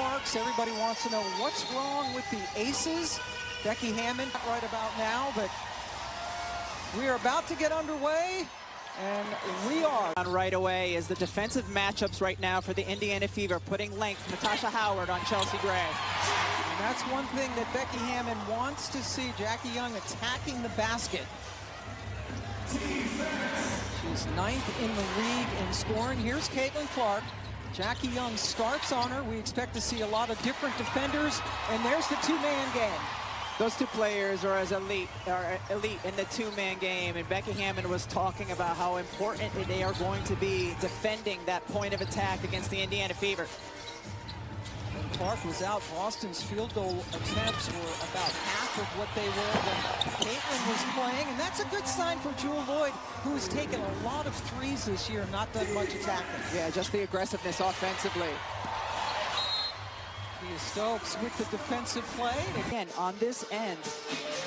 marks. Everybody wants to know what's wrong with the Aces. Becky Hammond right about now, but we are about to get underway, and we are. Right away is the defensive matchups right now for the Indiana Fever, putting length. Natasha Howard on Chelsea Gray. And that's one thing that Becky Hammond wants to see, Jackie Young attacking the basket. She's 9th in the league in scoring. Here's Caitlin Clark. Jackie Young starts on her. We expect to see a lot of different defenders, and there's the two-man game. Those two players are elite in the two-man game, and Becky Hammond was talking about how important they are going to be defending that point of attack against the Indiana Fever. When Clark was out, Boston's field goal attempts were about half of what they were when Caitlin was playing, and that's a good sign for Jewel Lloyd, who has taken a lot of threes this year, not done much attacking. Yeah, just the aggressiveness offensively. Kia Stokes with the defensive play. Again, on this end,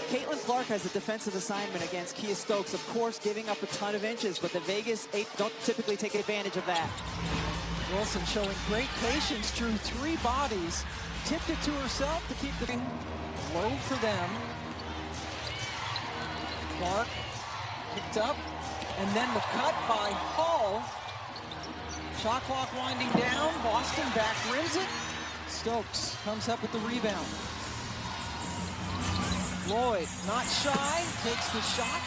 Caitlin Clark has a defensive assignment against Kia Stokes, of course, giving up a ton of inches, but the Vegas 8 don't typically take advantage of that. Wilson showing great patience, drew 3 bodies, tipped it to herself to keep the thing low for them. Clark picked up, and then the cut by Hall. Shot clock winding down, Boston back rims it. Stokes comes up with the rebound. Lloyd, not shy, takes the shot.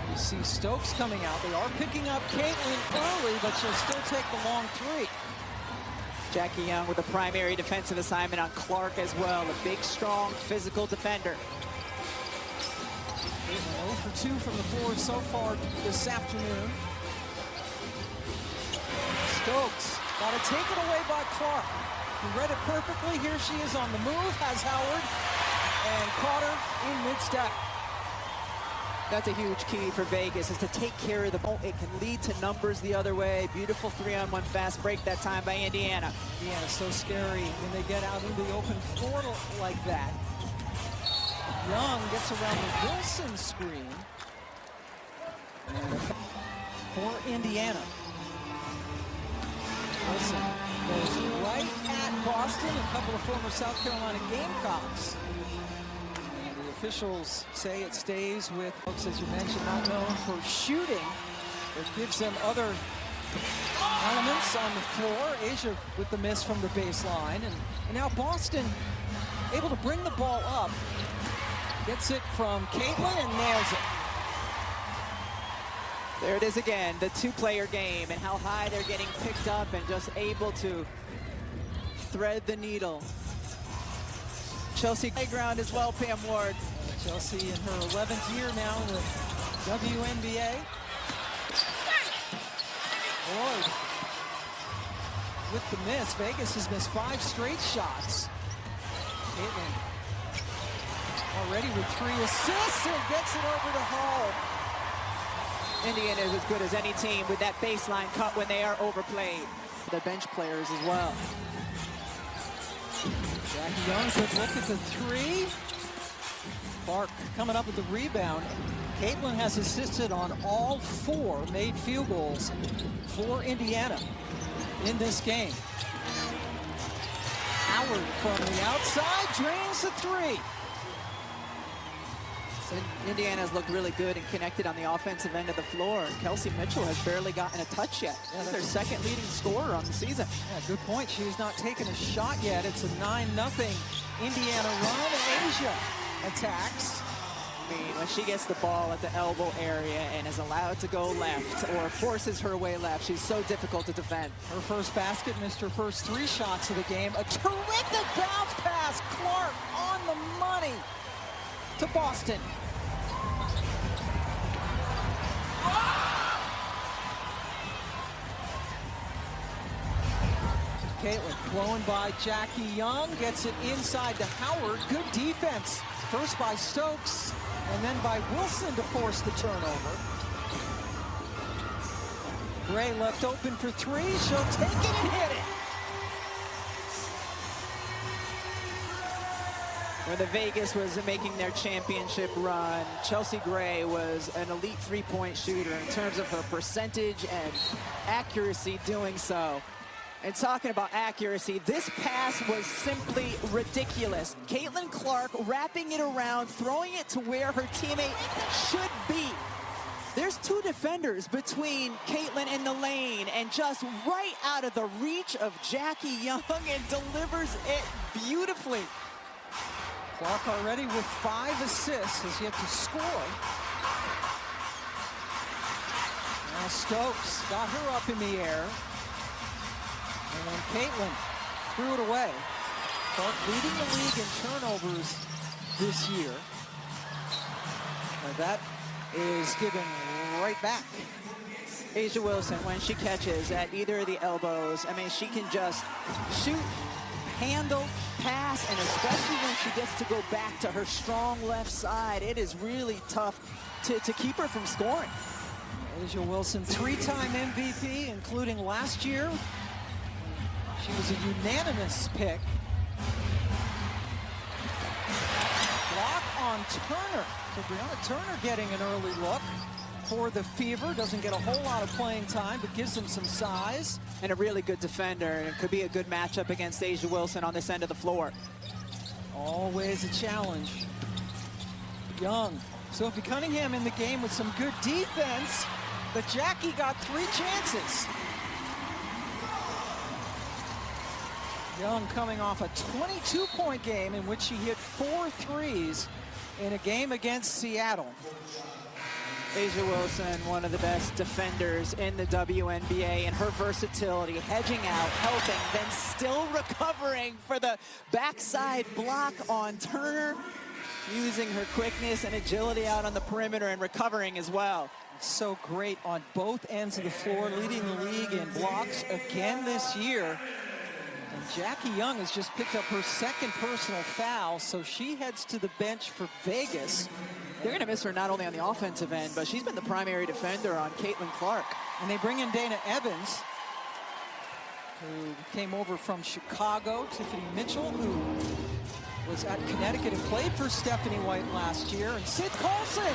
You see Stokes coming out. They are picking up Caitlin early, but she'll still take the long 3. Jackie Young with a primary defensive assignment on Clark as well. A big, strong, physical defender. 0 for 2 from the floor so far this afternoon. Stokes got to take it away by Clark. He read it perfectly. Here she is on the move, has Howard, and caught her in mid-step. That's a huge key for Vegas, is to take care of the ball. It can lead to numbers the other way. Beautiful 3-on-1 fast break that time by Indiana. Yeah, so scary when they get out into the open floor like that. Young gets around the Wilson screen. And for Indiana. Wilson goes right at Boston, a couple of former South Carolina Gamecocks. And the officials say it stays with folks, as you mentioned, not known for shooting. It gives them other elements on the floor. Asia with the miss from the baseline. And now Boston able to bring the ball up. Gets it from Caitlin and nails it. There it is again, the two-player game, and how high they're getting picked up and just able to thread the needle. Chelsea playground as well, Pam Ward. Chelsea in her 11th year now in the WNBA. Lloyd with the miss. Vegas has missed 5 straight shots. Caitlin already with 3 assists and gets it over to Hall. Indiana is as good as any team with that baseline cut when they are overplayed. The bench players as well. Jackie Young, good look at the 3. Clark coming up with the rebound. Caitlin has assisted on all 4 made field goals for Indiana in this game. Howard from the outside drains the 3. Indiana's looked really good and connected on the offensive end of the floor. Kelsey Mitchell has barely gotten a touch yet. Yeah, that's their second leading scorer on the season. Yeah, good point. She's not taken a shot yet. It's a 9-0 Indiana run. Asia attacks. I mean, when she gets the ball at the elbow area and is allowed to go left or forces her way left, she's so difficult to defend. Her first basket, missed her first 3 shots of the game. A terrific bounce pass. Clark on the money to Boston. Caitlin blown by Jackie Young, gets it inside to Howard. Good defense. First by Stokes, and then by Wilson to force the turnover. Gray left open for 3. She'll take it and hit it. When the Vegas was making their championship run, Chelsea Gray was an elite three-point shooter in terms of her percentage and accuracy doing so. And talking about accuracy, this pass was simply ridiculous. Caitlin Clark wrapping it around, throwing it to where her teammate should be. There's two defenders between Caitlin and the lane, and just right out of the reach of Jackie Young, and delivers it beautifully. Clark already with 5 assists, has yet to score. Now Stokes got her up in the air. And then Caitlin threw it away. Clark leading the league in turnovers this year. And that is given right back. A'ja Wilson, when she catches at either of the elbows, I mean, she can just shoot, handle, pass, and especially when she gets to go back to her strong left side, it is really tough to keep her from scoring. A'ja Wilson, 3-time MVP, including last year. She was a unanimous pick. Block on Turner. So Brianna Turner getting an early look for the Fever. Doesn't get a whole lot of playing time, but gives them some size. And a really good defender, and it could be a good matchup against A'ja Wilson on this end of the floor. Always a challenge. Young. Sophie Cunningham in the game with some good defense, but Jackie got 3 chances. Young coming off a 22-point game in which she hit 4 threes in a game against Seattle. A'ja Wilson, one of the best defenders in the WNBA, and her versatility, hedging out, helping, then still recovering for the backside block on Turner, using her quickness and agility out on the perimeter and recovering as well. So great on both ends of the floor, leading the league in blocks again this year. And Jackie Young has just picked up her 2nd personal foul, so she heads to the bench for Vegas. They're going to miss her not only on the offensive end, but she's been the primary defender on Caitlin Clark. And they bring in Dana Evans, who came over from Chicago. Tiffany Mitchell, who was at Connecticut and played for Stephanie White last year. And Sid Colson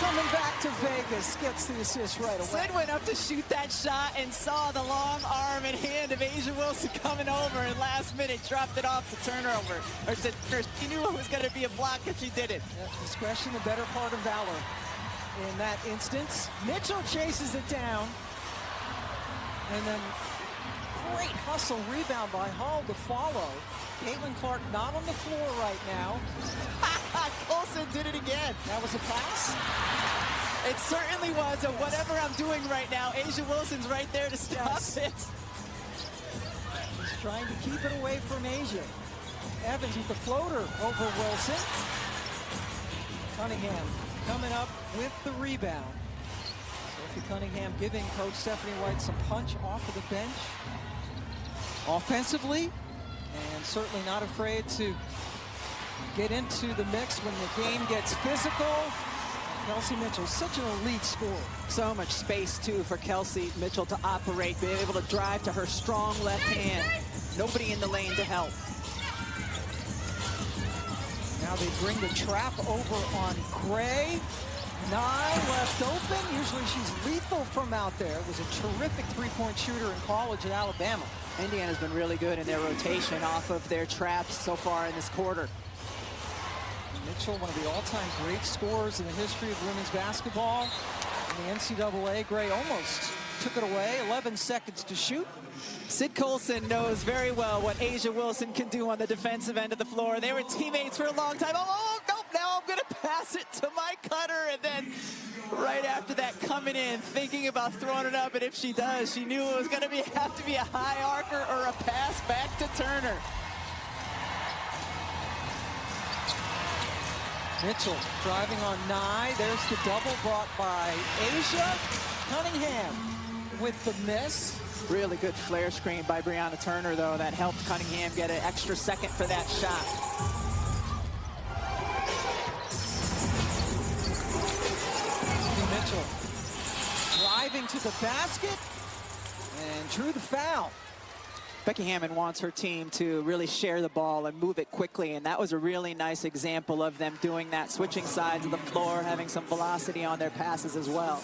coming back to Vegas, gets the assist right away. Sid went up to shoot that shot and saw the long arm and hand of A'ja Wilson coming over, and last minute dropped it off to turnover. Or to Turner. He knew it was going to be a block if she did it. Yeah, discretion, the better part of valor. In that instance, Mitchell chases it down. And then great hustle rebound by Hall to follow. Caitlin Clark not on the floor right now. Colson did it again. That was a pass? It certainly was. And whatever I'm doing right now, A'ja Wilson's right there to stop it. He's trying to keep it away from A'ja. Evans with the floater over Wilson. Cunningham coming up with the rebound. Sophie Cunningham giving Coach Stephanie White some punch off of the bench. Offensively, and certainly not afraid to get into the mix when the game gets physical. Kelsey Mitchell, such an elite scorer. So much space, too, for Kelsey Mitchell to operate, being able to drive to her strong left hand. Nobody in the lane to help. Now they bring the trap over on Gray. Nye left open. Usually she's lethal from out there. Was a terrific three-point shooter in college at Alabama. Indiana's been really good in their rotation off of their traps so far in this quarter. Mitchell, one of the all-time great scorers in the history of women's basketball. In the NCAA, Gray almost took it away. 11 seconds to shoot. Sid Colson knows very well what A'ja Wilson can do on the defensive end of the floor. They were teammates for a long time. Oh, nope, now I'm going to pass it to my cutter. And then right after that, coming in, thinking about throwing it up. And if she does, she knew it was going to have to be a high arcer or a pass back to Turner. Mitchell driving on Nye. There's the double brought by A'ja. Cunningham with the miss. Really good flare screen by Brianna Turner, though, that helped Cunningham get an extra second for that shot. Mitchell driving to the basket and drew the foul. Becky Hammond wants her team to really share the ball and move it quickly, and that was a really nice example of them doing that, switching sides of the floor, having some velocity on their passes as well.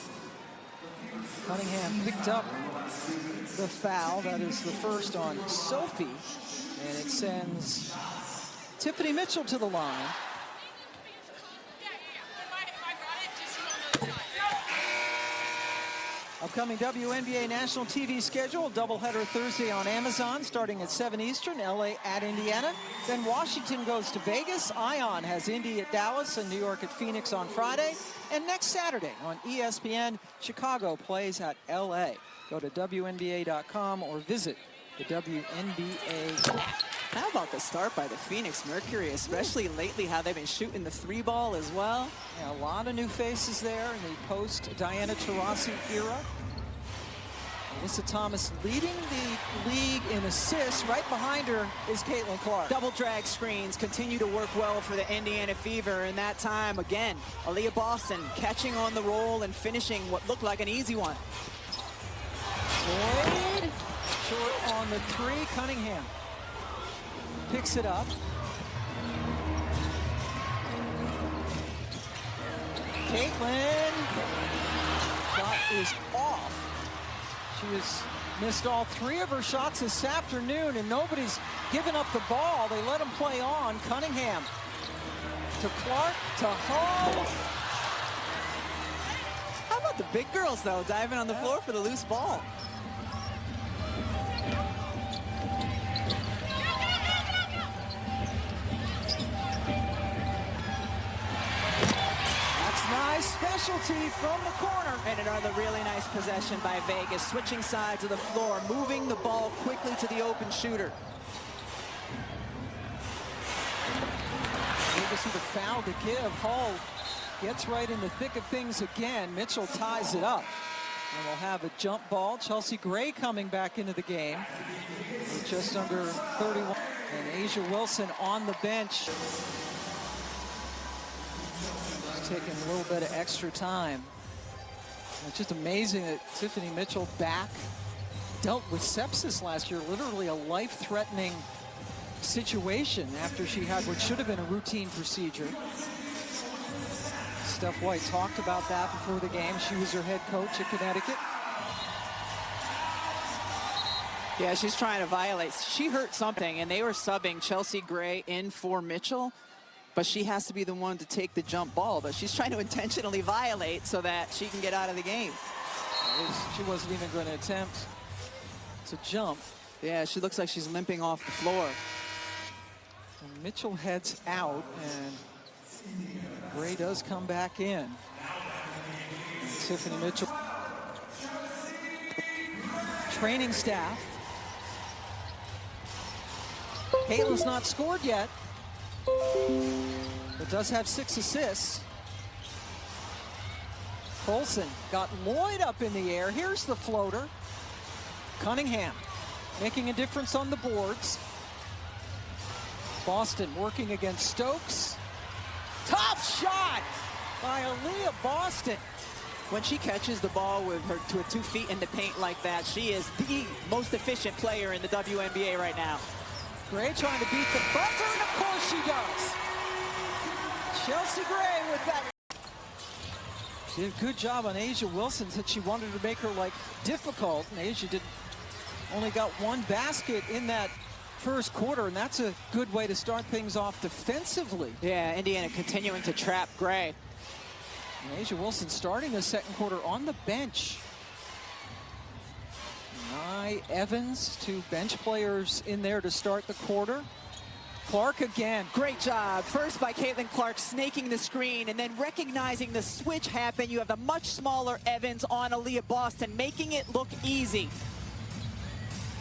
Cunningham picked up the foul. That is the first on Sophie, and it sends Tiffany Mitchell to the line. Upcoming WNBA national TV schedule, doubleheader Thursday on Amazon starting at 7 Eastern, LA at Indiana. Then Washington goes to Vegas. Ion has Indy at Dallas and New York at Phoenix on Friday. And next Saturday on ESPN, Chicago plays at LA. Go to WNBA.com or visit the WNBA app. How about the start by the Phoenix Mercury, especially lately how they've been shooting the 3-ball as well? Yeah, a lot of new faces there in the post-Diana Taurasi era. Alyssa Thomas leading the league in assists. Right behind her is Caitlin Clark. Double drag screens continue to work well for the Indiana Fever, and that time, again, Aaliyah Boston catching on the roll and finishing what looked like an easy one. Boyd, short on the 3, Cunningham picks it up. Caitlin, shot is off. She has missed all 3 of her shots this afternoon, and nobody's given up the ball. They let them play on. Cunningham to Clark to Hall. How about the big girls, though, diving on the floor for the loose ball? Nice specialty from the corner. And another really nice possession by Vegas, switching sides of the floor, moving the ball quickly to the open shooter. Vegas with a foul to give. Hull gets right in the thick of things again. Mitchell ties it up. And we'll have a jump ball. Chelsea Gray coming back into the game with just under 31. And Asia Wilson on the bench. Taking a little bit of extra time. It's just amazing that Tiffany Mitchell back dealt with sepsis last year, literally a life-threatening situation after she had what should have been a routine procedure. Steph White talked about that before the game. She was her head coach at Connecticut. Yeah, she's trying to violate. She hurt something, and they were subbing Chelsea Gray in for Mitchell. But she has to be the one to take the jump ball. But she's trying to intentionally violate so that she can get out of the game. She wasn't even going to attempt to jump. Yeah, she looks like she's limping off the floor. And Mitchell heads out, and Gray does come back in. And Tiffany Mitchell. Training staff. Caitlin's not scored yet, but does have 6 assists. Colson got Lloyd up in the air. Here's the floater. Cunningham making a difference on the boards. Boston working against Stokes. Tough shot by Aaliyah Boston. When she catches the ball with her 2 feet in the paint like that, she is the most efficient player in the WNBA right now. Gray trying to beat the buzzer, and of course she does. Chelsea Gray with that. She did a good job on Asia Wilson, said she wanted to make her life difficult, and Asia only got 1 basket in that first quarter, and that's a good way to start things off defensively. Yeah, Indiana continuing to trap Gray. And Asia Wilson starting the second quarter on the bench. Nye Evans, 2 bench players in there to start the quarter. Clark again. Great job. First by Caitlin Clark, snaking the screen, and then recognizing the switch happen. You have the much smaller Evans on Aaliyah Boston, making it look easy.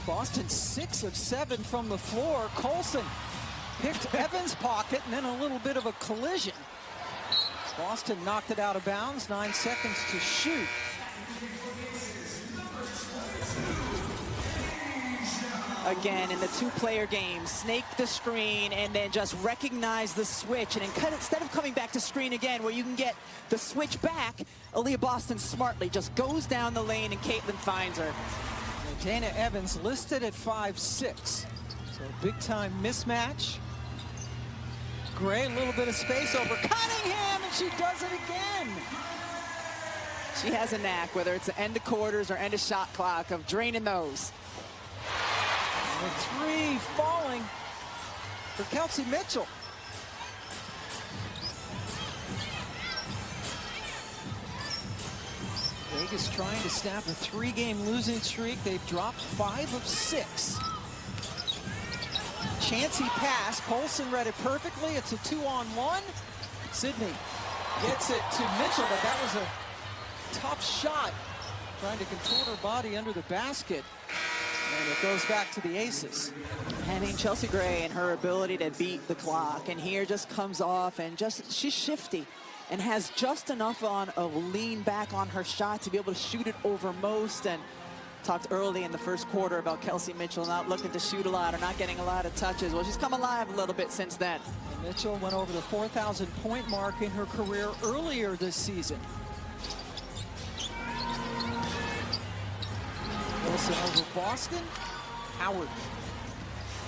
Boston 6 of 7 from the floor. Colson picked Evans' pocket, and then a little bit of a collision. Boston knocked it out of bounds. 9 seconds to shoot. Again, in the 2-player game, snake the screen and then just recognize the switch. And instead of coming back to screen again where you can get the switch back, Aaliyah Boston smartly just goes down the lane and Caitlin finds her. And Dana Evans listed at 5'6". So big-time mismatch. Gray, a little bit of space over Cunningham, and she does it again. She has a knack, whether it's the end of quarters or end of shot clock, of draining those. And the three falling for Kelsey Mitchell. Vegas trying to snap a 3-game losing streak. They've dropped 5 of 6. Chancy pass. Colson read it perfectly. It's a 2-on-1. Sydney gets it to Mitchell, but that was a tough shot. Trying to contort her body under the basket. And it goes back to the Aces. And Chelsea Gray and her ability to beat the clock. And here just comes off and she's shifty and has just enough on a lean back on her shot to be able to shoot it over most. And talked early in the first quarter about Kelsey Mitchell not looking to shoot a lot or not getting a lot of touches. Well, she's come alive a little bit since then. And Mitchell went over the 4,000-point mark in her career earlier this season. Wilson over Boston. Howard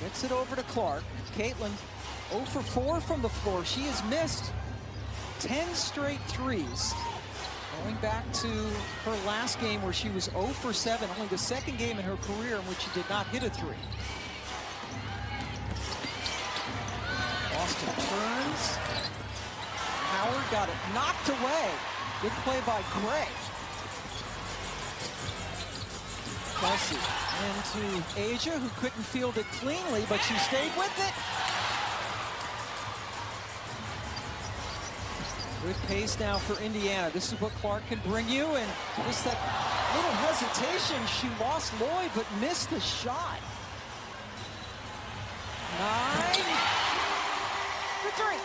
gets it over to Clark. Caitlin 0 for 4 from the floor. She has missed 10 straight threes. Going back to her last game where she was 0 for 7, only the second game in her career in which she did not hit a three. Boston turns. Howard got it knocked away. Good play by Gray. Kelsey into Asia, who couldn't field it cleanly, but she stayed with it. Good pace now for Indiana. This is what Clark can bring you, and just that little hesitation. She lost Lloyd, but missed the shot. 9 for 3.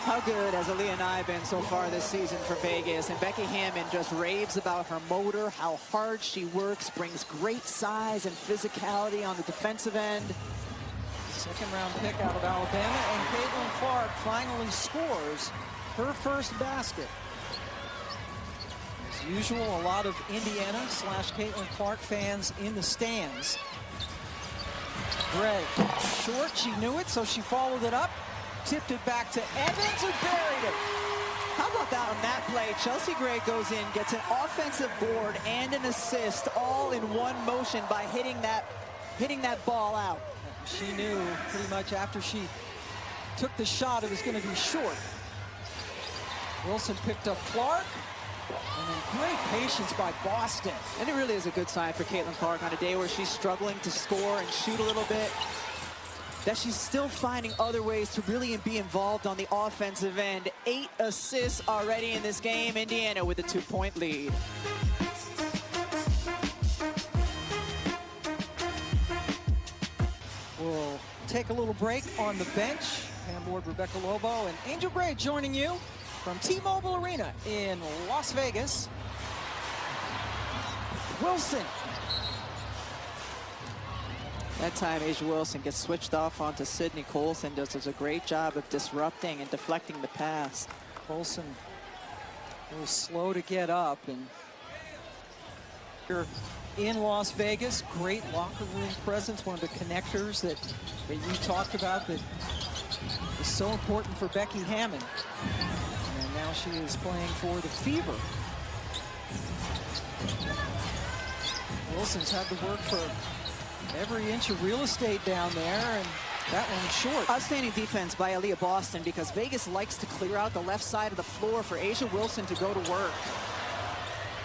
How good has Aaliyah Nye been so far this season for Vegas? And Becky Hammond just raves about her motor, how hard she works, brings great size and physicality on the defensive end. Second-round pick out of Alabama, and Caitlin Clark finally scores her first basket. As usual, a lot of Indiana / Caitlin Clark fans in the stands. Gray, short, she knew it, so she followed it up. Tipped it back to Evans, who buried it. How about that on that play? Chelsea Gray goes in, gets an offensive board and an assist all in one motion by hitting that ball out. She knew pretty much after she took the shot it was going to be short. Wilson picked up Clark, and then great patience by Boston. And it really is a good sign for Caitlin Clark on a day where she's struggling to score and shoot a little bit, that she's still finding other ways to really be involved on the offensive end. 8 assists already in this game. Indiana with a 2-point lead. We'll take a little break on the bench. Pam Ward, Rebecca Lobo, and Angel Gray joining you from T-Mobile Arena in Las Vegas. Wilson. That time, Asia Wilson gets switched off onto Sydney. Colson does a great job of disrupting and deflecting the pass. Colson a little slow to get up, and here in Las Vegas, great locker room presence, one of the connectors that you talked about that is so important for Becky Hammond. And now she is playing for the Fever. Wilson's had to work for every inch of real estate down there, and that one's short. Outstanding defense by Aaliyah Boston, because Vegas likes to clear out the left side of the floor for Asia Wilson to go to work.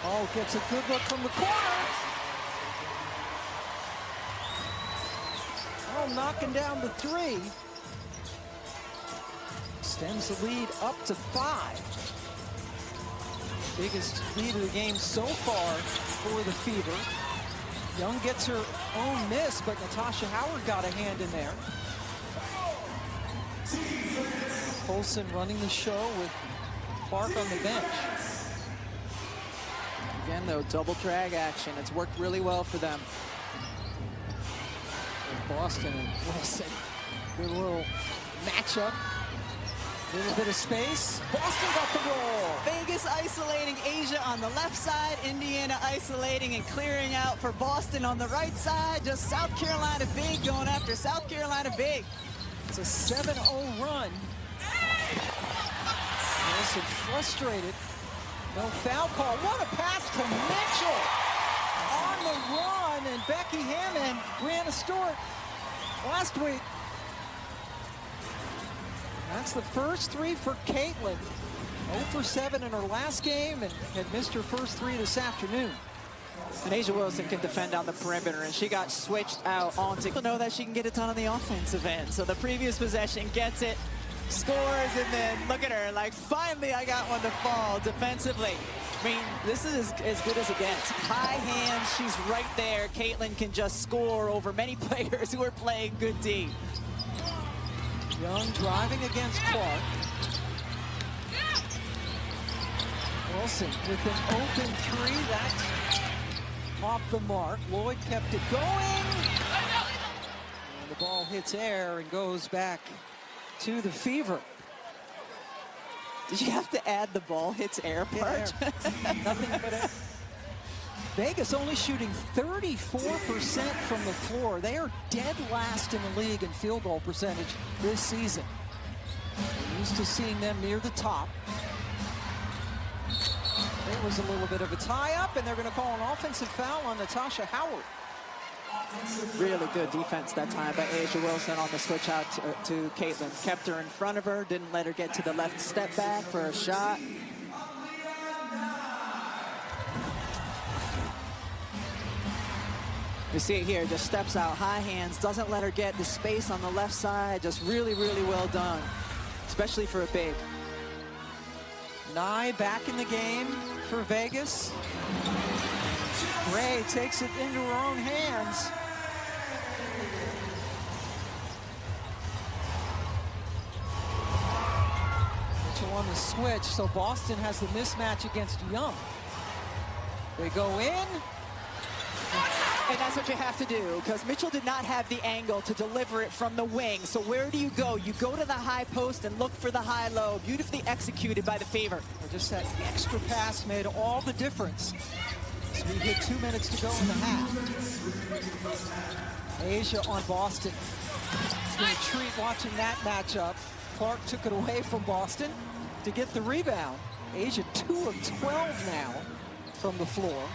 Oh, gets a good look from the corner. Oh, knocking down the 3. Extends the lead up to 5. Biggest lead of the game so far for the Fever. Young gets her own miss, but Natasha Howard got a hand in there. Colson running the show with Clark on the bench. Again, though, double drag action. It's worked really well for them. Boston and Wilson. Good little matchup. A little bit of space. Boston got the roll. Vegas isolating Asia on the left side. Indiana isolating and clearing out for Boston on the right side. Just South Carolina big going after South Carolina big. It's a 7-0 run. Wilson frustrated. No foul call. What a pass to Mitchell. On the run, and Becky Hammond, Brianna Stewart last week. That's the first three for Caitlin. 0 for 7 in her last game and had missed her first three this afternoon. And Asia Wilson can defend on the perimeter, and she got switched out onto to know that she can get a ton on the offensive end. So the previous possession gets it, scores, and then look at her, like, finally I got one to fall defensively. I mean, this is as good as it gets. High hands, she's right there. Caitlin can just score over many players who are playing good D. Young driving against Clark. Wilson with an open three. That's off the mark. Lloyd kept it going. And the ball hits air and goes back to the Fever. Did you have to add the ball hits air part? Yeah, nothing but air. Vegas only shooting 34% from the floor. They are dead last in the league in field goal percentage this season. We're used to seeing them near the top. There was a little bit of a tie-up, and they're going to call an offensive foul on Natasha Howard. Really good defense that time by Asia Wilson on the switch out to Caitlin. Kept her in front of her, didn't let her get to the left step back for a shot. You see it here, just steps out, high hands, doesn't let her get the space on the left side. Just really, really well done, especially for a big. Nye back in the game for Vegas. Gray takes it into her own hands. Mitchell on the switch, so Boston has the mismatch against Young. They go in. And that's what you have to do, because Mitchell did not have the angle to deliver it from the wing. So where do you go? You go to the high post and look for the high-low. Beautifully executed by the Fever. Just that extra pass made all the difference. So we hit 2 minutes to go in the half. Asia on Boston. It's been a treat watching that matchup. Clark took it away from Boston to get the rebound. Asia 2 of 12 now from the floor.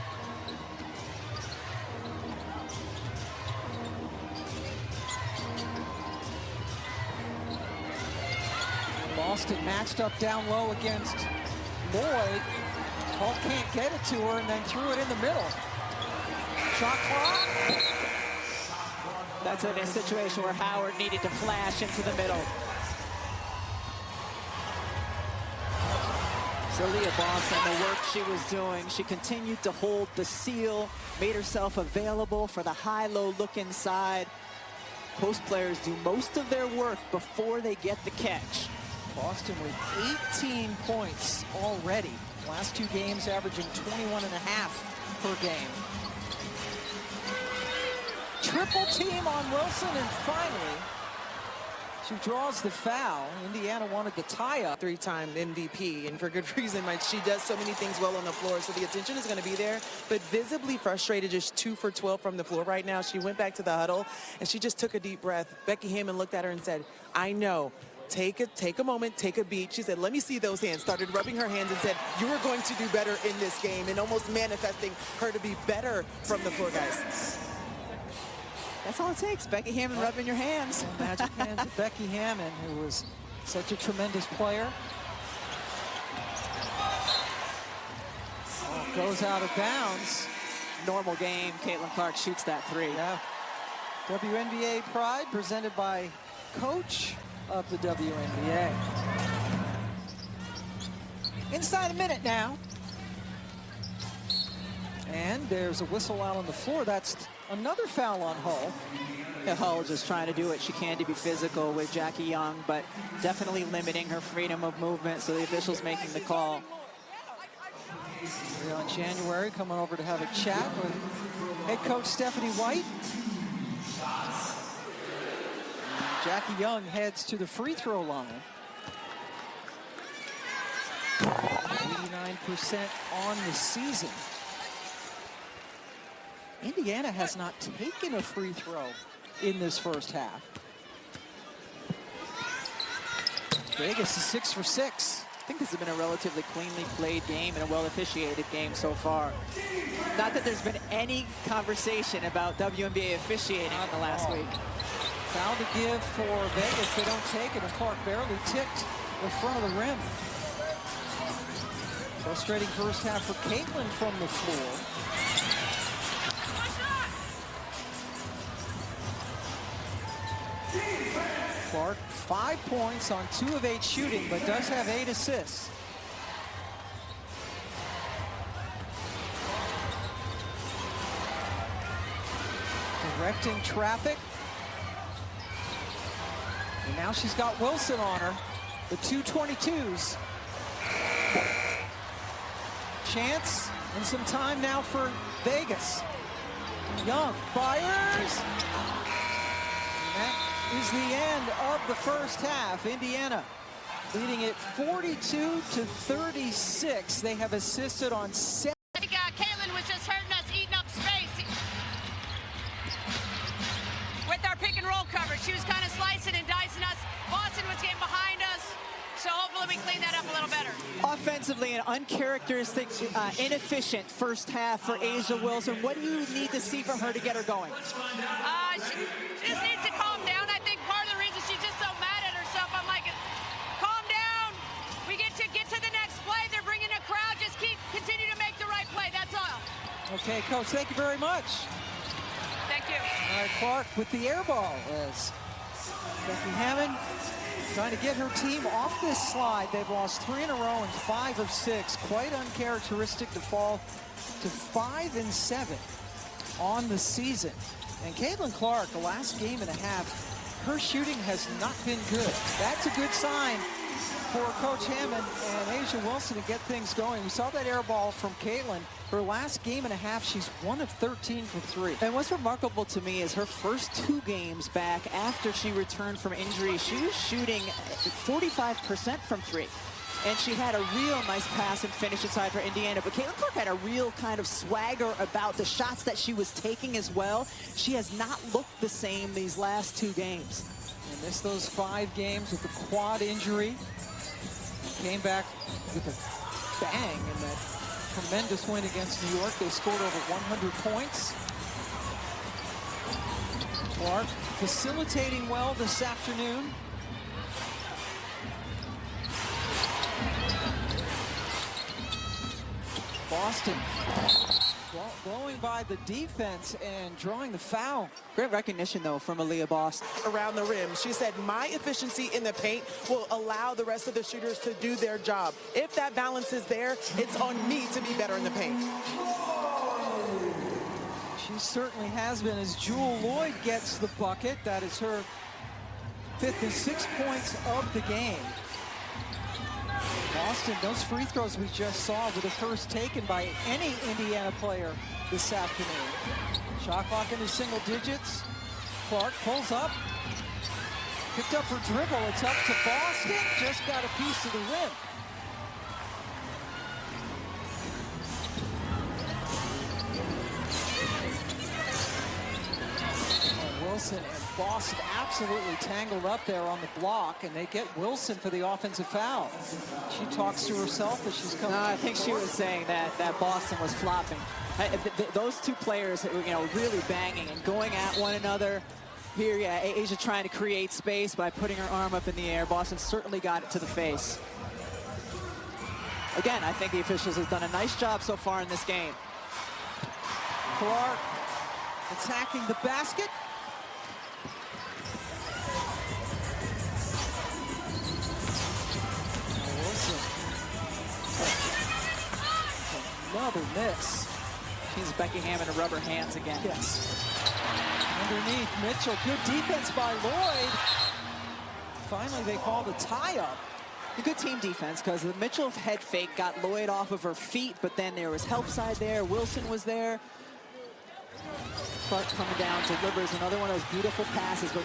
Boston matched up down low against Lloyd. Paul can't get it to her and then threw it in the middle. Shot clock. That's in a situation where Howard needed to flash into the middle. So Leah Boston, the work she was doing, she continued to hold the seal, made herself available for the high-low look inside. Post players do most of their work before they get the catch. Boston with 18 points already. Last 2 games averaging 21.5 per game. Triple team on Wilson, and finally she draws the foul. Indiana wanted the tie-up. 3-time MVP, and for good reason. She does so many things well on the floor, so the attention is going to be there. But visibly frustrated, just 2 for 12 from the floor right now. She went back to the huddle, and she just took a deep breath. Becky Hammond looked at her and said, I know. Take a moment, take a beat. She said, let me see those hands. Started rubbing her hands and said, you are going to do better in this game, and almost manifesting her to be better from the floor, guys. That's all it takes. Becky Hammond rubbing your hands. Magic hands of Becky Hammond, who was such a tremendous player. Oh, goes out of bounds. Normal game. Caitlin Clark shoots that 3. Yeah. WNBA Pride presented by Coach of the WNBA. Inside a minute now. And there's a whistle out on the floor. That's another foul on Hull. Yeah, Hull just trying to do what she can to be physical with Jackie Young, but definitely limiting her freedom of movement, so the officials making the call. We're on January, coming over to have a chat with head coach Stephanie White. Jackie Young heads to the free throw line. 59% on the season. Indiana has not taken a free throw in this first half. Vegas is 6 for 6. I think this has been a relatively cleanly played game and a well-officiated game so far. Not that there's been any conversation about WNBA officiating in the last week. Foul to give for Vegas. They don't take it, and Clark barely ticked the front of the rim. Frustrating first half for Caitlin from the floor. Clark, 5 points on 2 of 8 shooting, but does have 8 assists. Directing traffic. And now she's got Wilson on her. The 222s. Chance and some time now for Vegas. Young fires. And that is the end of the first half. Indiana leading it 42-36. They have assisted on 7. I think Caitlin was just hurting us, eating up space with our pick and roll coverage. She was kind of slicing and dicing us. Boston was getting behind us, so hopefully we clean that up a little better. Offensively, an uncharacteristic, inefficient first half for A'ja Wilson. What do you need to see from her to get her going? She just needs to calm down. I think part of the reason she's just so mad at herself, I'm like, calm down. We get to the next play. They're bringing a crowd. Just continue to make the right play. That's all. Okay, Coach, thank you very much. Thank you. All right, Clark with the air ball as Becky Hammond trying to get her team off this slide. They've lost 3 in a row and 5 of 6. Quite uncharacteristic to fall to 5 and 7 on the season. And Caitlin Clark, the last game and a half, her shooting has not been good. That's a good sign for Coach Hammond and A'ja Wilson to get things going. We saw that air ball from Caitlin. Her last game and a half, she's 1 of 13 from 3. And what's remarkable to me is her first 2 games back after she returned from injury, she was shooting 45% from 3. And she had a real nice pass and finish inside for Indiana. But Caitlin Clark had a real kind of swagger about the shots that she was taking as well. She has not looked the same these last 2 games. And missed those 5 games with the quad injury. Came back with a bang in that tremendous win against New York. They scored over 100 points. Clark facilitating well this afternoon. Boston blowing by the defense and drawing the foul. Great recognition, though, from Aaliyah Boston. Around the rim, she said, my efficiency in the paint will allow the rest of the shooters to do their job. If that balance is there, it's on me to be better in the paint. She certainly has been, as Jewel Lloyd gets the bucket. That is her 5th and 6 points of the game. Boston, those free throws we just saw were the first taken by any Indiana player this afternoon. Shot clock into single digits. Clark pulls up. Picked up her dribble. It's up to Boston. Just got a piece of the rim. Wilson and Boston absolutely tangled up there on the block, and they get Wilson for the offensive foul. She talks to herself as she's coming. No, I think she was saying that Boston was flopping. Those 2 players, really banging and going at one another. Here, yeah, A'ja trying to create space by putting her arm up in the air. Boston certainly got it to the face. Again, I think the officials have done a nice job so far in this game. Clark attacking the basket. Another miss. She's Becky Hammond to rub her hands again. Yes. Underneath Mitchell. Good defense by Lloyd. Finally, they called a tie-up. A good team defense, because the Mitchell head fake got Lloyd off of her feet, but then there was help side there. Wilson was there. Clark coming down, delivers another one of those beautiful passes, but,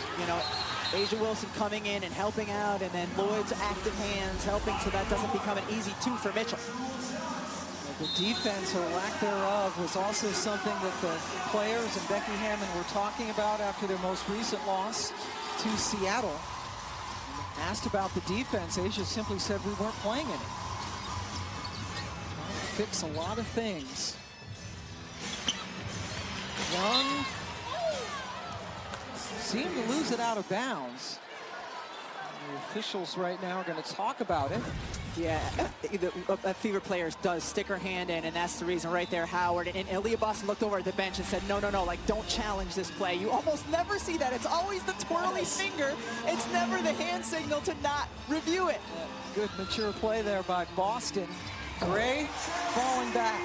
Asia Wilson coming in and helping out, and then Lloyd's active hands helping so that doesn't become an easy 2 for Mitchell. The defense, or lack thereof, was also something that the players and Becky Hammond were talking about after their most recent loss to Seattle. Asked about the defense, Asia simply said we weren't playing any. Trying to fix a lot of things. Young seemed to lose it out of bounds. The officials right now are going to talk about it. Yeah, a Fever player does stick her hand in, and that's the reason right there, Howard. And Aaliyah Boston looked over at the bench and said, no, like, don't challenge this play. You almost never see that. It's always the twirly finger. It's never the hand signal to not review it. Yeah, good mature play there by Boston. Gray falling back.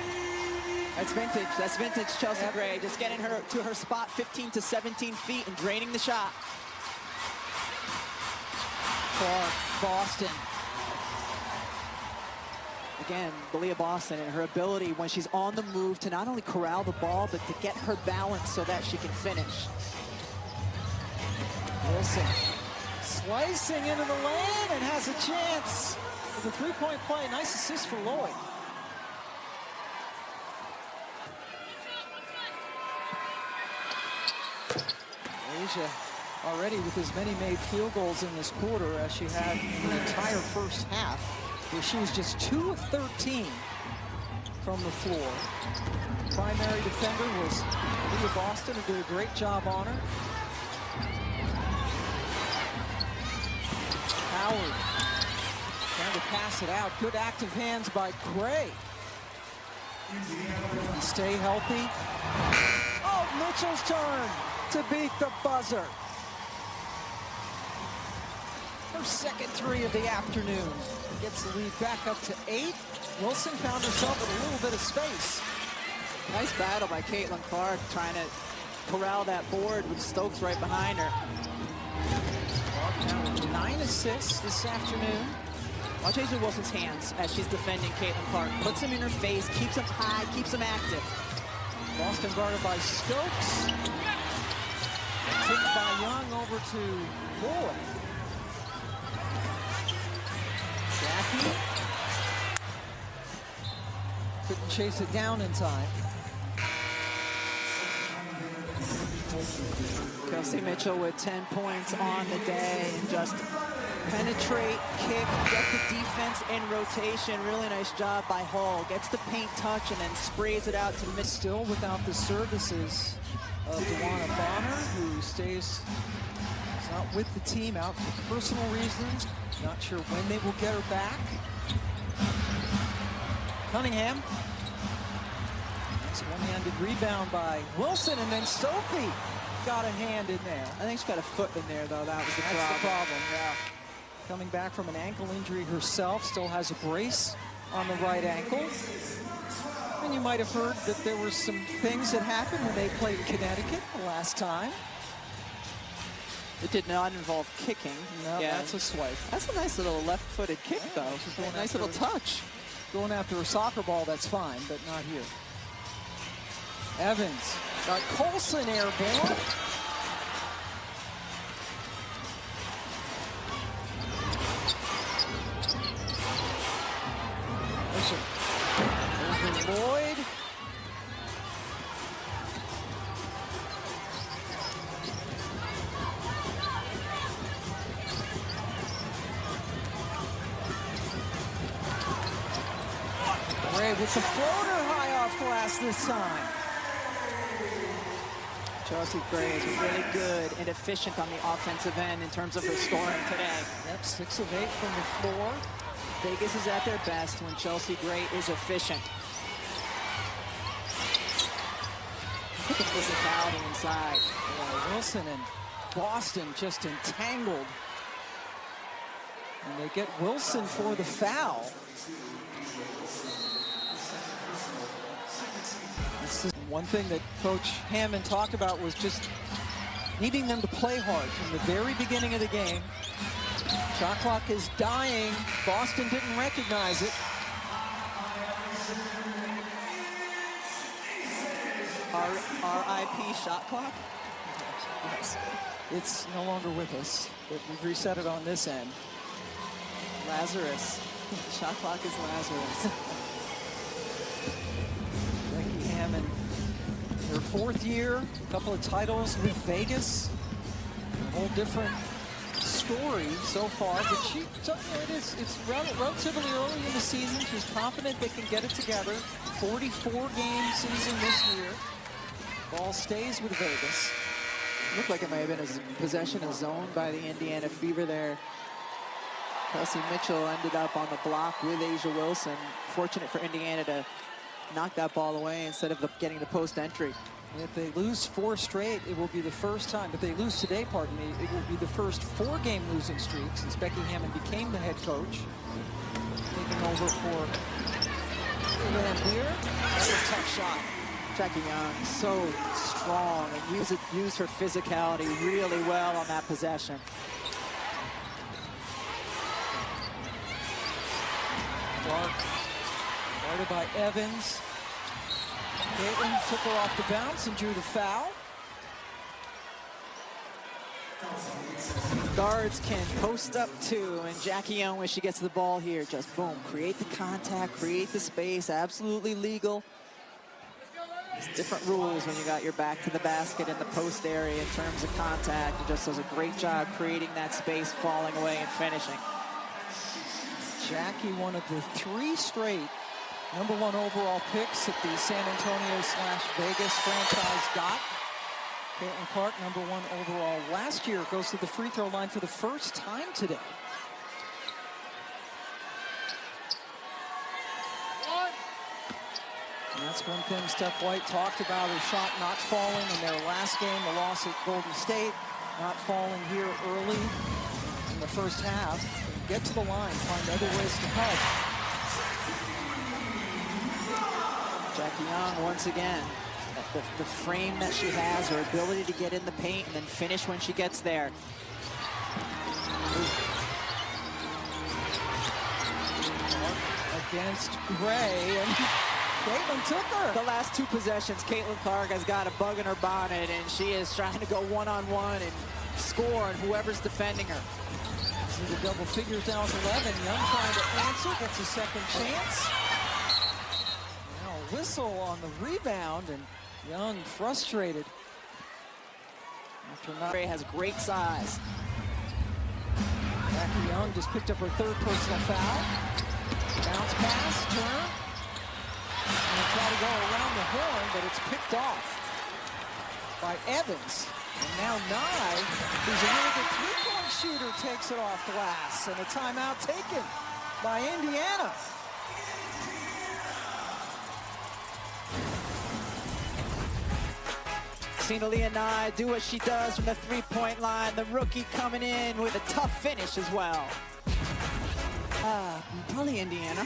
That's vintage. That's vintage Chelsea Gray. Just getting her to her spot 15 to 17 feet and draining the shot. Clark, Boston. Again, Aaliyah Boston and her ability when she's on the move to not only corral the ball, but to get her balance so that she can finish. Wilson slicing into the lane and has a chance with a three-point play. Nice assist for Lloyd. Asia already with as many made field goals in this quarter as she had in the entire first half, where she was just 2 of 13 from the floor. Primary defender was Aaliyah Boston, who did a great job on her. Howard trying to pass it out. Good active hands by Gray. And stay healthy. Oh, Mitchell's turn to beat the buzzer. Her second 3 of the afternoon. Gets the lead back up to 8. Wilson found herself with a little bit of space. Nice battle by Caitlin Clark, trying to corral that board with Stokes right behind her. Clark down with 9 assists this afternoon. Watch Asia Wilson's hands as she's defending Caitlin Clark. Puts him in her face, keeps him high, keeps him active. Boston guarded by Stokes. Kicked by Young over to Lloyd. Jackie couldn't chase it down in time. Kelsey Mitchell with 10 points on the day, and just penetrate, kick, get the defense in rotation. Really nice job by Hall. Gets the paint touch and then sprays it out to Mitchell. Still without the services of Dewana Bonner, who stays not with the team, out for personal reasons. Not sure when they will get her back. Cunningham. Nice one-handed rebound by Wilson, and then Sophie got a hand in there. I think she's got a foot in there, though. That was the problem. That's the problem, yeah. Coming back from an ankle injury herself, still has a brace on the right ankle. And you might have heard that there were some things that happened when they played Connecticut the last time. It did not involve kicking. No, yeah, that's a swipe. That's a nice little left-footed kick, though. Going Nice little touch. Going after a soccer ball, that's fine, but not here. Evans got Colson airborne. Over Lloyd. Gray with the floater high off glass this time. Chelsea Gray is really good and efficient on the offensive end in terms of her scoring today. Yep, 6 of 8 from the floor. Vegas is at their best when Chelsea Gray is efficient. Look at the physicality inside. Yeah, Wilson and Boston just entangled. And they get Wilson for the foul. This is one thing that Coach Hammond talked about, was just needing them to play hard from the very beginning of the game. Shot clock is dying. Boston didn't recognize it. RIP shot clock. Yes. It's no longer with us, but we've reset it on this end. Lazarus. The shot clock is Lazarus. Becky Hammond, her 4th year, a couple of titles with Vegas. A whole different story so far, but it's relatively early in the season. She's confident they can get it together. 44-game season this year. Ball stays with Vegas. Looked like it may have been a possession, a zone by the Indiana Fever there. Kelsey Mitchell ended up on the block with Asia Wilson. Fortunate for Indiana to knock that ball away instead of getting the post entry. And if they lose 4 straight, it will be the first time. If they lose today, pardon me, it will be the first 4-game losing streak since Becky Hammond became the head coach. Taking over for Lambier. That's a tough shot. Jackie Young, so strong, and used her physicality really well on that possession. Clark, guarded by Evans. Caitlin took her off the bounce and drew the foul. Guards can post up too, and Jackie Young, when she gets the ball here, just boom, create the contact, create the space, absolutely legal. There's different rules when you got your back to the basket in the post area in terms of contact. It just does a great job creating that space, falling away, and finishing. Jackie, one of the 3 straight #1 overall picks that the San Antonio/Vegas franchise got. Caitlin Clark, #1 overall last year, goes to the free throw line for the first time today. And that's one thing Steph White talked about, her shot not falling in their last game, the loss at Golden State, not falling here early in the first half. Get to the line, find other ways to help. Jackie Young, once again, the frame that she has, her ability to get in the paint and then finish when she gets there. Against Gray, and Caitlin took her. The last 2 possessions, Caitlin Clark has got a bug in her bonnet, and she is trying to go one-on-one and score on whoever's defending her. The double figures down with 11. Young trying to answer, gets a second chance. Now a whistle on the rebound, and Young frustrated. Gray has great size. Jackie Young just picked up her 3rd personal foul. Bounce pass, turn. And try to go around the horn, but it's picked off by Evans. And now Nye, who's a really good 3-point shooter, takes it off glass. And a timeout taken by Indiana. Seen Aaliyah Nye do what she does from the 3-point line. The rookie coming in with a tough finish as well. Probably Indiana.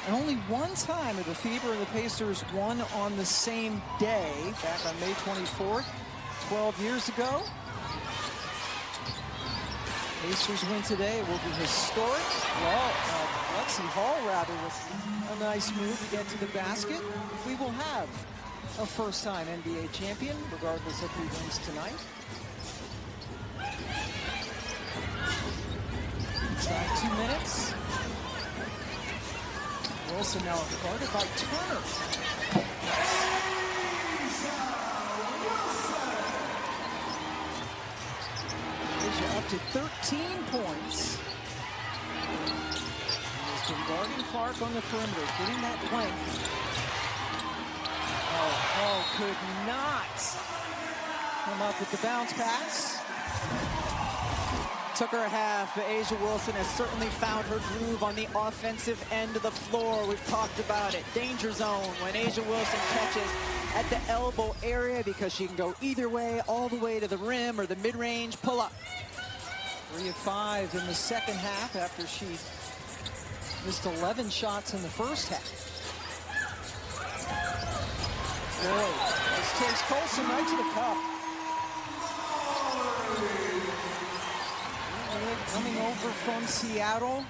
And only one time have the Fever and the Pacers won on the same day, back on May 24th, 12 years ago. Pacers win today. It will be historic. Well, Lexi Hall, rather, with a nice move to get to the basket. We will have a first-time NBA champion, regardless of who wins tonight. Inside 2 minutes. Wilson now guarded by Turner. Asia up to 13 points. He's been guarding Clark on the perimeter, getting that length. Oh, could not come up with the bounce pass. Took her a half, but Asia Wilson has certainly found her groove on the offensive end of the floor. We've talked about it. Danger zone when Asia Wilson catches at the elbow area because she can go either way, all the way to the rim or the mid-range pull-up. 3 of 5 in the second half after she missed 11 shots in the first half. Boy, this takes Colson right to the cup. Coming over from Seattle,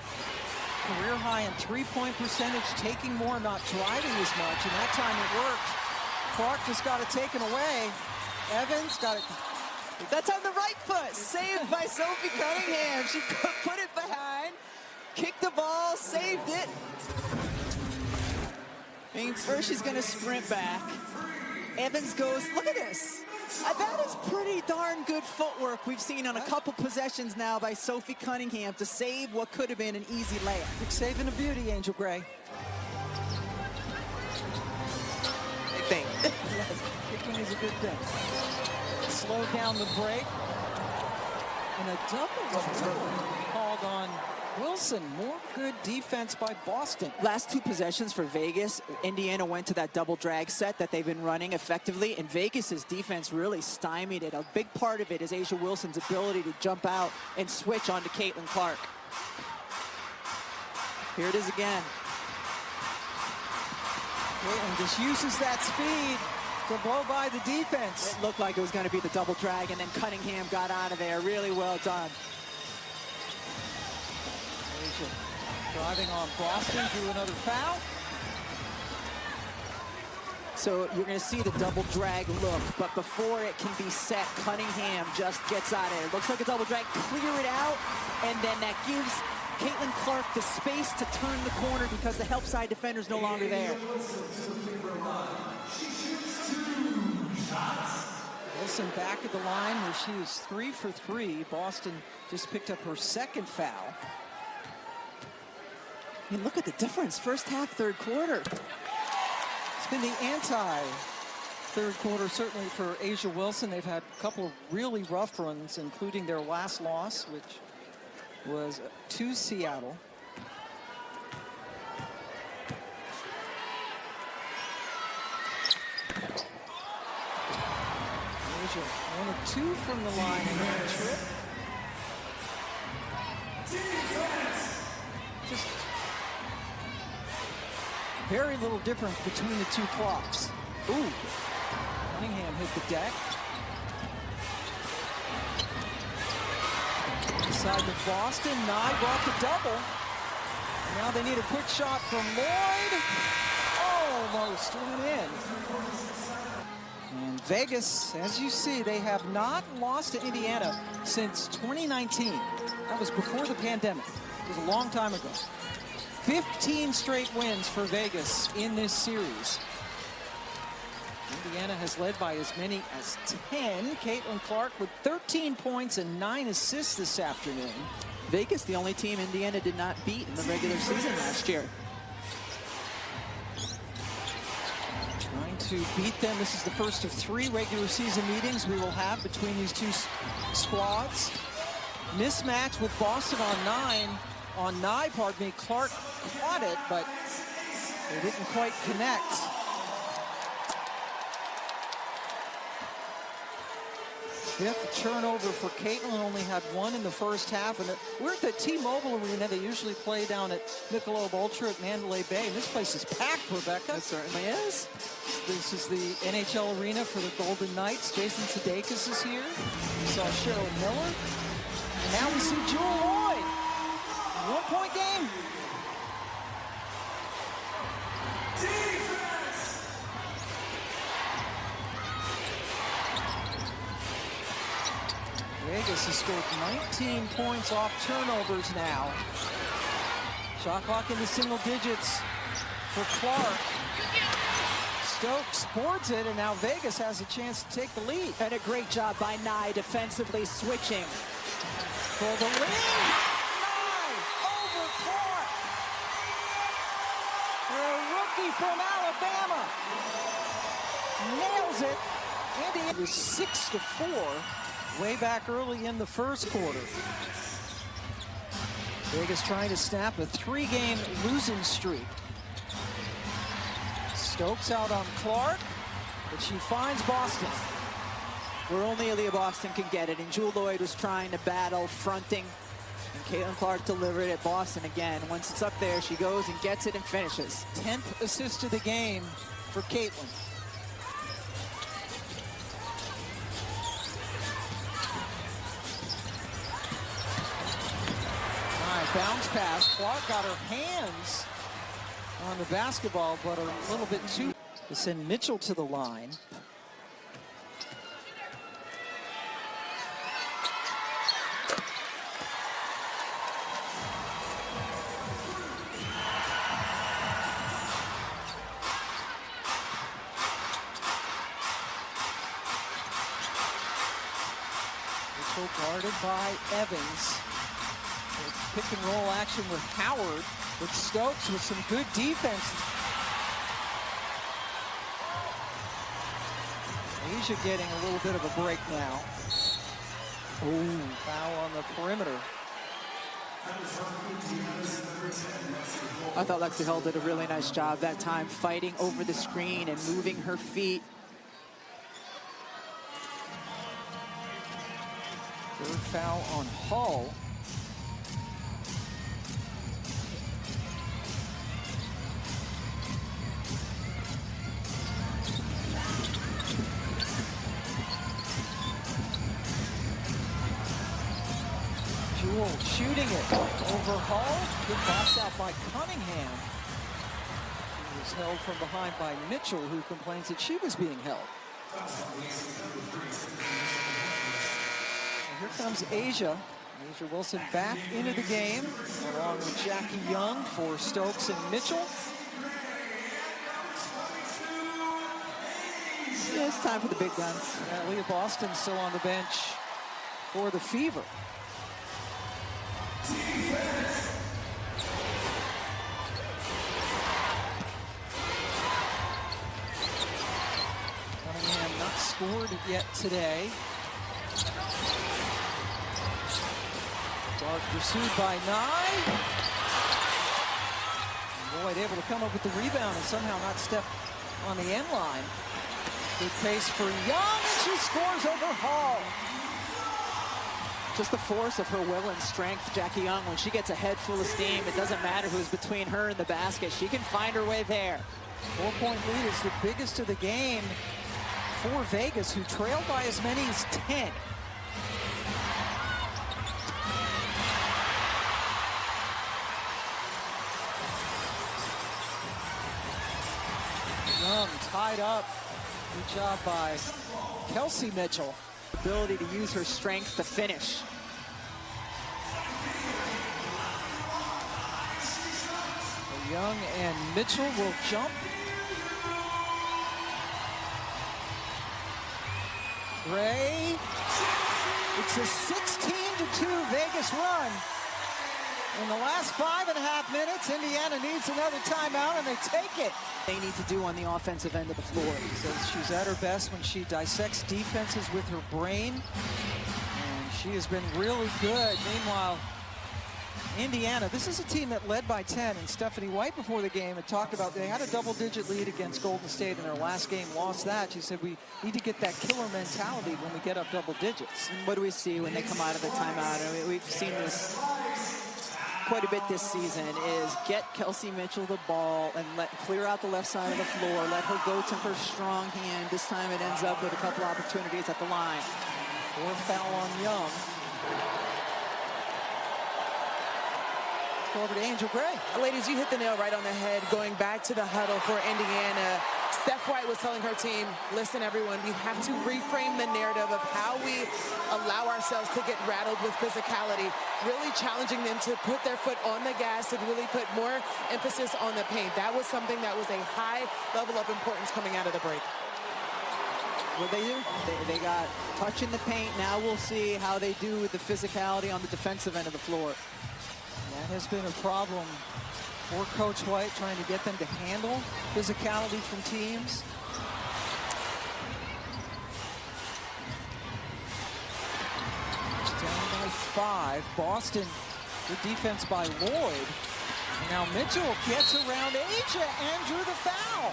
career high in 3-point percentage, taking more, not driving as much, and that time it worked. Clark just got it taken away. Evans got it. That's on the right foot. Saved by Sophie Cunningham. She put it behind, kicked the ball, saved it. I mean, first she's going to sprint back. Evans goes, look at this. That is pretty darn good footwork we've seen on a couple possessions now by Sophie Cunningham to save what could have been an easy layup. Big saving a beauty, Angel Gray. Thing. Kicking is a good thing. Slow down the break. And a double called on Wilson. More good defense by Boston. Last two possessions for Vegas, Indiana went to that double drag set that they've been running effectively, and Vegas's defense really stymied it. A big part of it is A'ja Wilson's ability to jump out and switch onto Caitlin Clark. Here it is again. Caitlin just uses that speed to blow by the defense. It looked like it was going to be the double drag, and then Cunningham got out of there. Really well done. A'ja driving on Boston, drew another foul. So you're going to see the double drag look, but before it can be set, Cunningham just gets out of it. Looks like a double drag, clear it out, and then that gives Caitlin Clark the space to turn the corner because the help side defender's no longer there. Wilson back at the line where she is 3 for 3. Boston just picked up her second foul. I mean, look at the difference. First half, third quarter. It's been the anti-third quarter, certainly for A'ja Wilson. They've had a couple of really rough runs, including their last loss, which was to Seattle. A'ja 1 of 2 from the line in that trip. Just very little difference between the two clocks. Ooh, Cunningham hit the deck. Inside to Boston, Nye brought the double. Now they need a quick shot from Lloyd. Almost went in. And Vegas, as you see, they have not lost to Indiana since 2019. That was before the pandemic. It was a long time ago. 15 straight wins for Vegas in this series. Indiana has led by as many as 10. Caitlin Clark with 13 points and 9 assists this afternoon. Vegas, the only team Indiana did not beat in the regular season last year. Trying to beat them. This is the first of 3 regular season meetings we will have between these two squads. Mismatch with Boston on Nye, pardon me. Clark caught it, but they didn't quite connect. Fifth turnover for Caitlin, only had 1 in the first half. And we're at the T-Mobile Arena. They usually play down at Michelob Ultra at Mandalay Bay. And this place is packed, Rebecca. It certainly is. This is the NHL arena for the Golden Knights. Jason Sudeikis is here. We saw Cheryl Miller. And now we see Jewel Lloyd. 1-point game. Vegas has scored 19 points off turnovers now. Shot clock into single digits for Clark. Stokes boards it, and now Vegas has a chance to take the lead. And a great job by Nye defensively switching. For the lead. Nye over Clark. The rookie from Alabama nails it. Indiana was 6-4 way back early in the first quarter. Vegas trying to snap a 3-game losing streak. Stokes out on Clark, but she finds Boston. Where only Aaliyah Boston can get it, and Jewel Lloyd was trying to battle, fronting, and Caitlin Clark delivered it. Boston again. Once it's up there, she goes and gets it and finishes. 10th assist of the game for Caitlin. Bounce pass. Clark got her hands on the basketball, but a little bit too. to send Mitchell to the line. Mitchell guarded by Evans. Pick and roll action with Howard, with Stokes with some good defense. Asia getting a little bit of a break now. Oh, foul on the perimeter. I thought Lexi Hull did a really nice job that time, fighting over the screen and moving her feet. Third foul on Hull. Jewell shooting it over Hull. Good box out by Cunningham. She was held from behind by Mitchell, who complains that she was being held. And here comes Asia. Asia Wilson back into the game, along with Jackie Young for Stokes and Mitchell. Yeah, it's time for the big guns. Leah Boston still on the bench for the Fever. Cunningham not scored yet today. Dark pursued by Nye. Boyd able to come up with the rebound and somehow not step on the end line. Good pace for Young, and she scores over Hall. Just the force of her will and strength, Jackie Young, when she gets a head full of steam, it doesn't matter who's between her and the basket. She can find her way there. 4-point lead is the biggest of the game for Vegas, who trailed by as many as 10. Young tied up. Good job by Kelsey Mitchell. Ability to use her strength to finish. So Young and Mitchell will jump. Gray. It's a 16-2 Vegas run. In the last 5.5 minutes, Indiana needs another timeout, and they take it. They need to do on the offensive end of the floor. Says she's at her best when she dissects defenses with her brain, and she has been really good. Meanwhile, Indiana, this is a team that led by 10, and Stephanie White before the game had talked about they had a double-digit lead against Golden State in their last game, lost that. She said we need to get that killer mentality when we get up double digits. And what do we see when they come out of the timeout? I mean, we've seen this quite a bit this season, is get Kelsey Mitchell the ball and clear out the left side of the floor, let her go to her strong hand. This time it ends up with a couple opportunities at the line. Fourth foul on Young. Let's go over to Angel Gray. Ladies, you hit the nail right on the head. Going back to the huddle for Indiana, Steph White was telling her team, listen, everyone, we have to reframe the narrative of how we allow ourselves to get rattled with physicality, really challenging them to put their foot on the gas and really put more emphasis on the paint. That was something that was a high level of importance coming out of the break. What they do? They got touch in the paint. Now we'll see how they do with the physicality on the defensive end of the floor. That has been a problem for Coach White, trying to get them to handle physicality from teams. It's down by 5. Boston, good defense by Lloyd. And now Mitchell gets around Asia and drew the foul.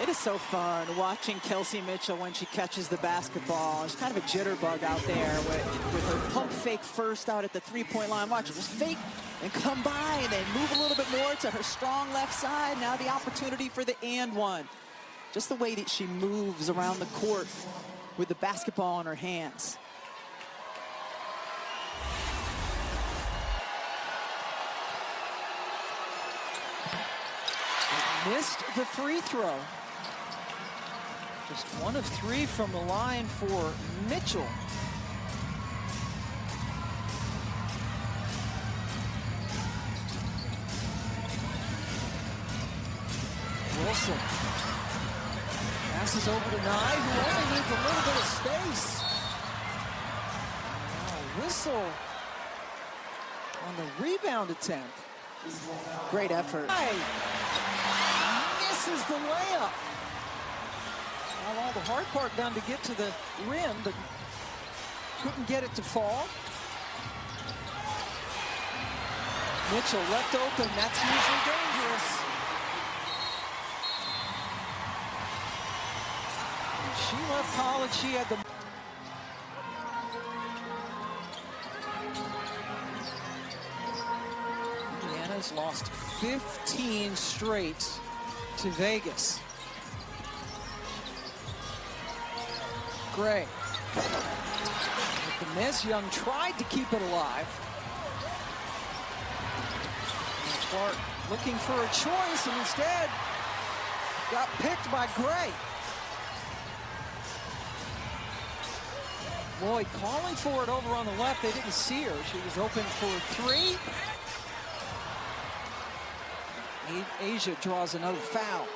It is so fun watching Kelsey Mitchell when she catches the basketball. There's kind of a jitterbug out there with her pump fake first out at the three-point line. Watch her just fake and come by and then move a little bit more to her strong left side. Now the opportunity for the and one. Just the way that she moves around the court with the basketball in her hands. Missed the free throw. Just 1 of 3 from the line for Mitchell. Wilson passes over to Nye, who only needs a little bit of space. Now whistle on the rebound attempt. Great effort. Nye misses the layup. Well, all the hard part done to get to the rim, but couldn't get it to fall. Mitchell left open. That's usually dangerous. She left college. She had the... Indiana's lost 15 straight to Vegas. Gray. With the miss, Young tried to keep it alive. And Clark looking for a choice and instead got picked by Gray. Lloyd calling for it over on the left. They didn't see her. She was open for a 3. Asia draws another foul.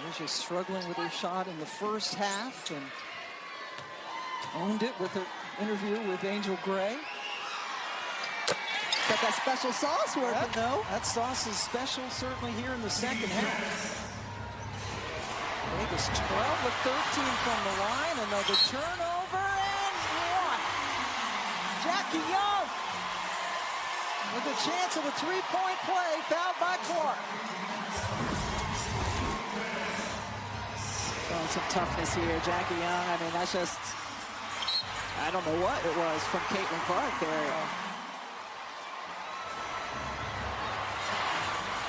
Asia struggling with her shot in the first half and owned it with her interview with Angel Gray. Got that special sauce working, though. That sauce is special, certainly here in the second half. Vegas 12 of 13 from the line. Another turnover and 1. Jackie Young with a chance of a 3-point play, fouled by Clark. Showing some toughness here, Jackie Young. I mean, that's just, I don't know what it was from Caitlin Clark there.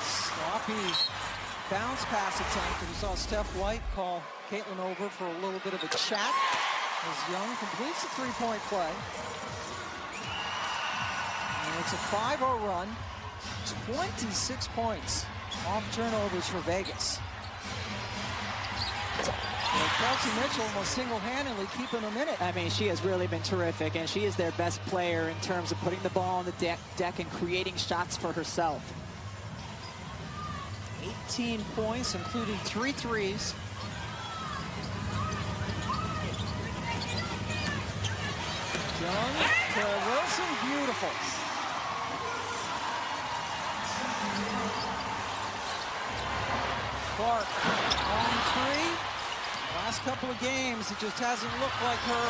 Sloppy bounce pass attempt. We saw Steph White call Caitlin over for a little bit of a chat as Young completes a 3-point play. And it's a 5-0 run. 26 points off turnovers for Vegas. Kelsey Mitchell almost single-handedly keeping them in it. I mean, she has really been terrific, and she is their best player in terms of putting the ball on the deck and creating shots for herself. 18 points, including 3 threes. Young to Wilson, beautiful. Clark on 3. Last couple of games, it just hasn't looked like her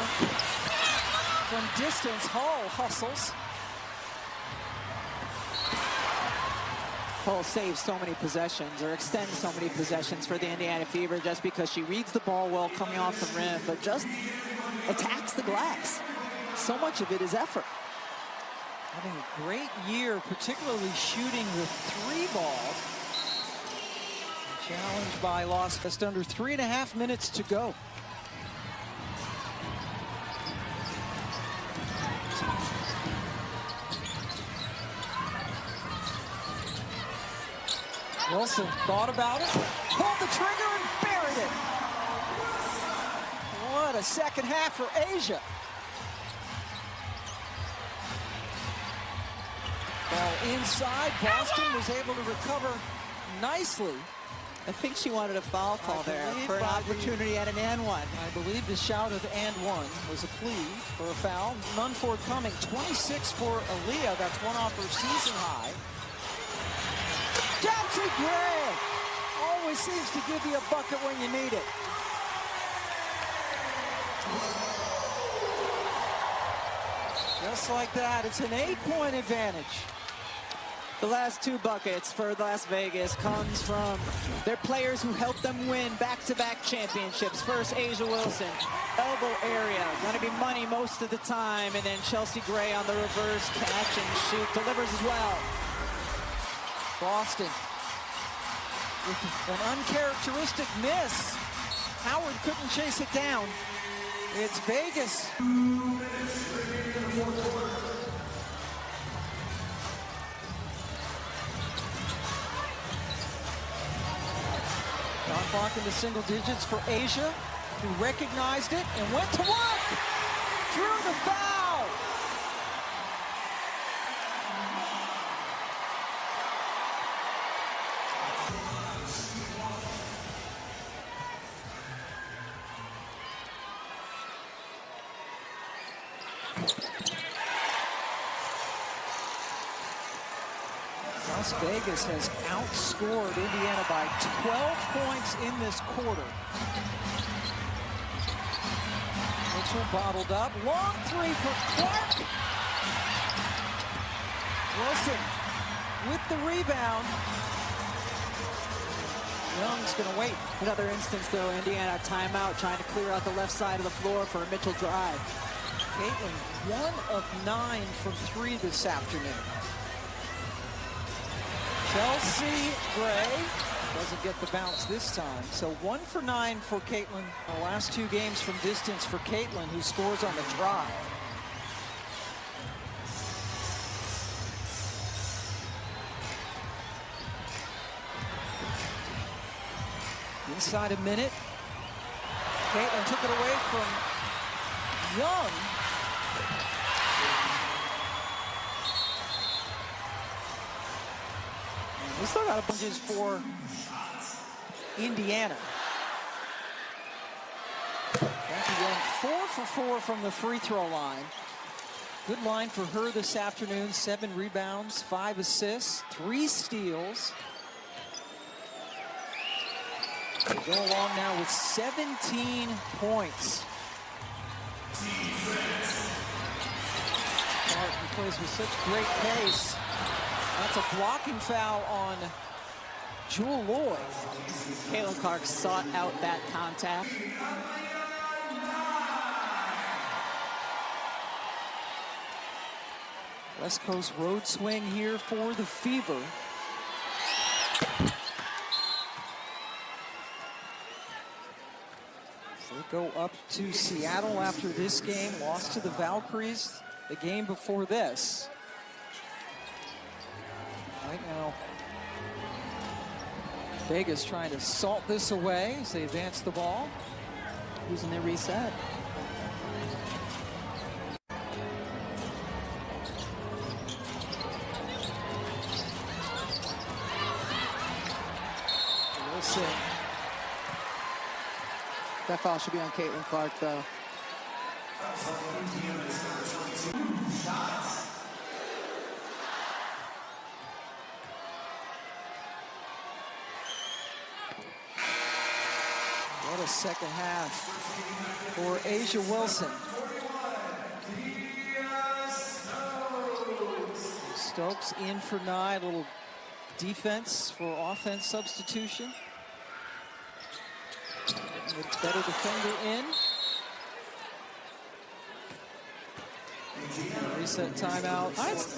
from distance. Hull hustles. Hull saves so many possessions or extends so many possessions for the Indiana Fever just because she reads the ball well coming off the rim, but just attacks the glass. So much of it is effort. Having a great year, particularly shooting the 3-ball. Challenged by loss. Just under 3.5 minutes to go. Wilson thought about it, pulled the trigger and buried it. What a second half for Asia. Ball inside, Boston was able to recover nicely. I think she wanted a foul call there for an opportunity at an and 1. I believe the shout of and 1 was a plea for a foul. None forthcoming. 26 for Aaliyah. That's 1 off her season high. Jackie Gray always seems to give you a bucket when you need it. Just like that, it's an 8-point advantage. The last 2 buckets for Las Vegas comes from their players who helped them win back-to-back championships. First, Asia Wilson, elbow area, going to be money most of the time, and then Chelsea Gray on the reverse catch and shoot, delivers as well. Boston with an uncharacteristic miss. Howard couldn't chase it down. It's Vegas. Shot clock into single digits for Asia, who recognized it and went to work. Drew the foul. Las Vegas has outscored Indiana by 12 points in this quarter. Mitchell bottled up. Long three for Clark. Wilson with the rebound. Young's going to wait. Another instance, though, Indiana timeout, trying to clear out the left side of the floor for a Mitchell drive. Caitlin, 1 of 9 from 3 this afternoon. Chelsea Gray doesn't get the bounce this time. So 1 for 9 for Caitlin. The last 2 games from distance for Caitlin, who scores on the drive. Inside a minute. Caitlin took it away from Young. We still got a bunches for Indiana. Becky Young 4 for 4 from the free throw line. Good line for her this afternoon. 7 rebounds, 5 assists, 3 steals. They go along now with 17 points. Clark, who plays with such great pace. That's a blocking foul on Jewel Lloyd. Caitlin Clark sought out that contact. West Coast road swing here for the Fever. So they go up to Seattle after this game. Lost to the Valkyries the game before this. Right now, Vegas trying to salt this away as they advance the ball. Using their reset. We'll see. That foul should be on Caitlin Clark, though. What a second half for Asia Wilson. Stokes in for 9, a little defense for offense substitution. With better defender in. Reset timeout.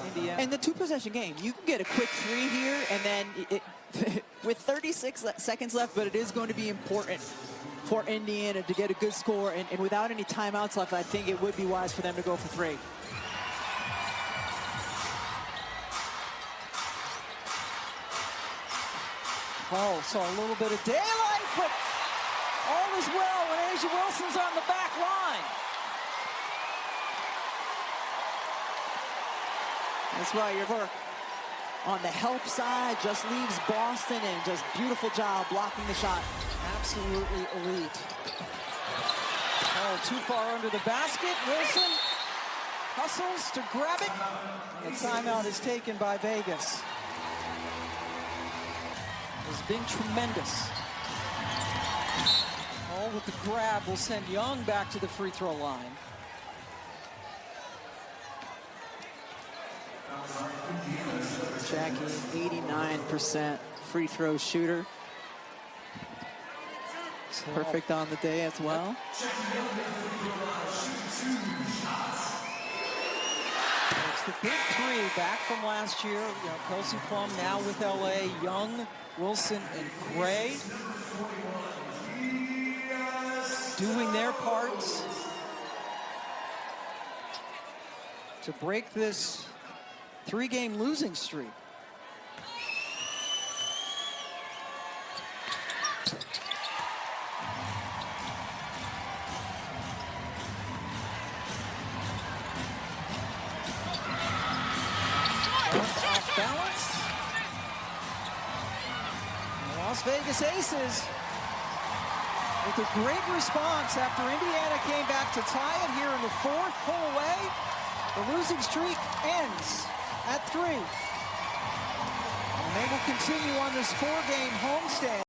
Indiana. And the 2-possession game, you can get a quick 3 here, and then with 36 seconds left, but it is going to be important for Indiana to get a good score, and without any timeouts left, I think it would be wise for them to go for 3. Oh, saw a little bit of daylight, but all is well when Asia Wilson's on the back line. That's right, you're on the help side, just leaves Boston, and just beautiful job blocking the shot. Absolutely elite. Oh, too far under the basket. Wilson hustles to grab it. The timeout is taken by Vegas. Has been tremendous. All with the grab will send Young back to the free throw line. Jackie, 89% free throw shooter. Perfect on the day as well. It's the big 3 back from last year. You know, Kelsey Plum now with LA, Young, Wilson, and Gray doing their parts. to break this 3-game losing streak. Off balance. The Las Vegas Aces with a great response after Indiana came back to tie it here in the fourth. Pull away. The losing streak ends at 3. And they will continue on this 4-game homestand.